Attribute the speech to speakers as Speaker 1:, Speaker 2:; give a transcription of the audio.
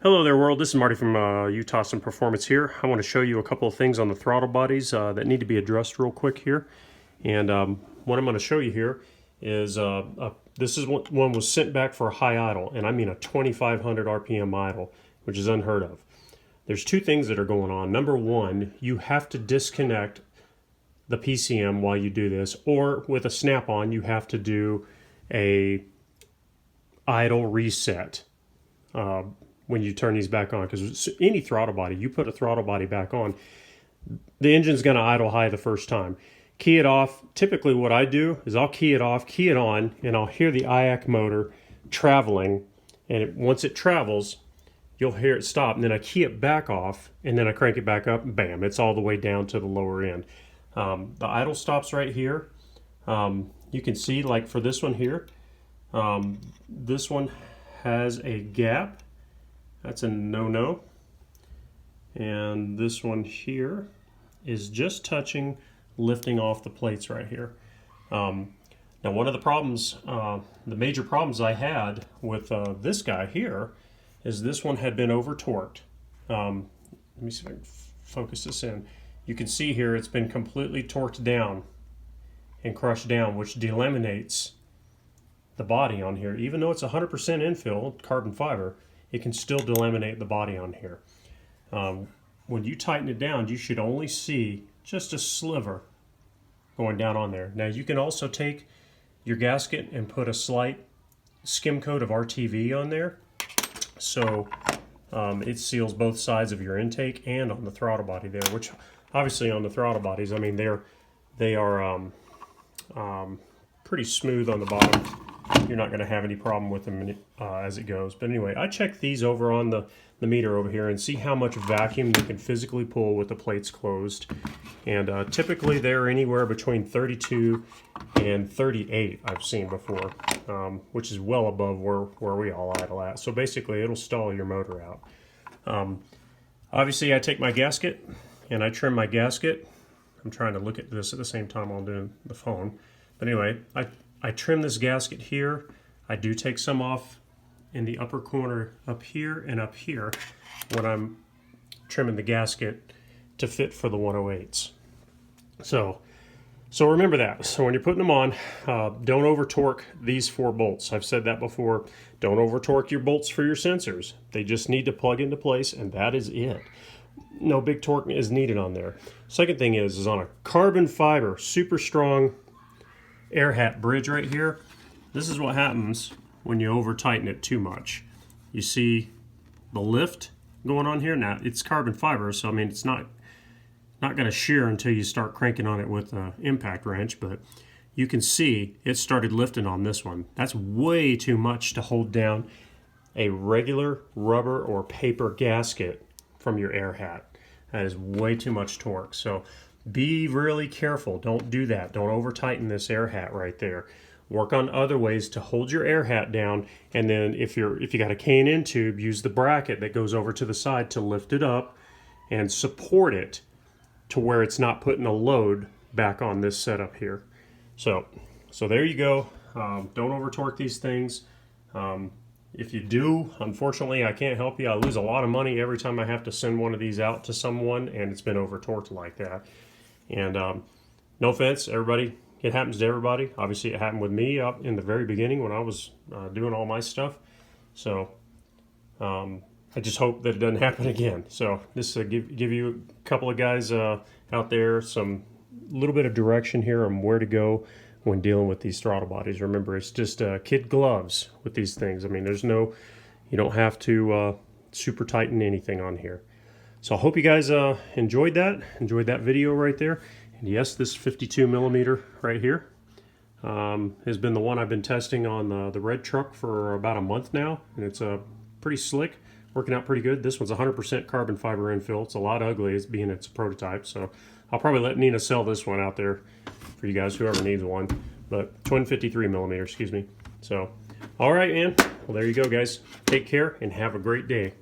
Speaker 1: Hello there world, this is Marty from Utah Some Performance here. I want to show you a couple of things on the throttle bodies that need to be addressed real quick here. And what I'm going to show you here is, this is one was sent back for a high idle, and I mean a 2,500 RPM idle, which is unheard of. There's two things that are going on. Number one, you have to disconnect the PCM while you do this, or with a snap-on you have to do a idle reset. When you turn these back on, because any throttle body, you put a throttle body back on, the engine's going to idle high the first time. Key it off. Typically what I do is I'll key it off, key it on, and I'll hear the IAC motor traveling, and once it travels, you'll hear it stop, and then I key it back off, and then I crank it back up, and bam, it's all the way down to the lower end. The idle stops right here. You can see, like for this one here, this one has a gap. That's a no-no. And this one here is just touching, lifting off the plates right here. Now one of the problems, the major problems I had with this guy here is this one had been over torqued. Let me see if I can focus this in. You can see here it's been completely torqued down and crushed down, which delaminates the body on here. Even though it's 100% infill carbon fiber, it can still delaminate the body on here. When you tighten it down, you should only see just a sliver going down on there. Now you can also take your gasket and put a slight skim coat of RTV on there, so it seals both sides of your intake and on the throttle body there, which obviously on the throttle bodies, I mean they are pretty smooth on the bottom. You're not going to have any problem with them as it goes. But anyway, I check these over on the meter over here and see how much vacuum you can physically pull with the plates closed. And typically they're anywhere between 32 and 38 I've seen before, which is well above where we all idle at. So basically it'll stall your motor out. Obviously I take my gasket and I trim my gasket. I'm trying to look at this at the same time while I'm doing the phone. But anyway, I trim this gasket here. I do take some off in the upper corner up here and up here when I'm trimming the gasket to fit for the 108s. So remember that. So when you're putting them on, don't over torque these 4 bolts. I've said that before. Don't over torque your bolts for your sensors. They just need to plug into place, and that is it. No big torque is needed on there. Second thing is on a carbon fiber, super strong air hat bridge right here, this is what happens when you over tighten it too much. You see the lift going on here. Now it's carbon fiber, so I mean it's not going to shear until you start cranking on it with an impact wrench, but you can see it started lifting on this one. That's way too much to hold down a regular rubber or paper gasket from your air hat. That is way too much torque. So be really careful. Don't do that. Don't over tighten this air hat right there. Work on other ways to hold your air hat down, and then if you got a K&N tube, use the bracket that goes over to the side to lift it up and support it to where it's not putting a load back on this setup here. So there you go. Don't over torque these things. If you do, unfortunately, I can't help you. I lose a lot of money every time I have to send one of these out to someone, and it's been over torqued like that. And no offense, everybody, it happens to everybody. Obviously, it happened with me up in the very beginning when I was doing all my stuff. So I just hope that it doesn't happen again. So this give you a couple of guys out there some little bit of direction here on where to go when dealing with these throttle bodies. Remember, it's just kid gloves with these things. I mean, you don't have to super tighten anything on here. So I hope you guys enjoyed that video right there. And yes, this 52 millimeter right here has been the one I've been testing on the red truck for about a month now, and it's pretty slick, working out pretty good. This one's 100% carbon fiber infill. It's a lot ugly, it's a prototype, so I'll probably let Nina sell this one out there for you guys, whoever needs one. But twin 53 millimeter, excuse me. So, all right, man. Well, there you go, guys. Take care and have a great day.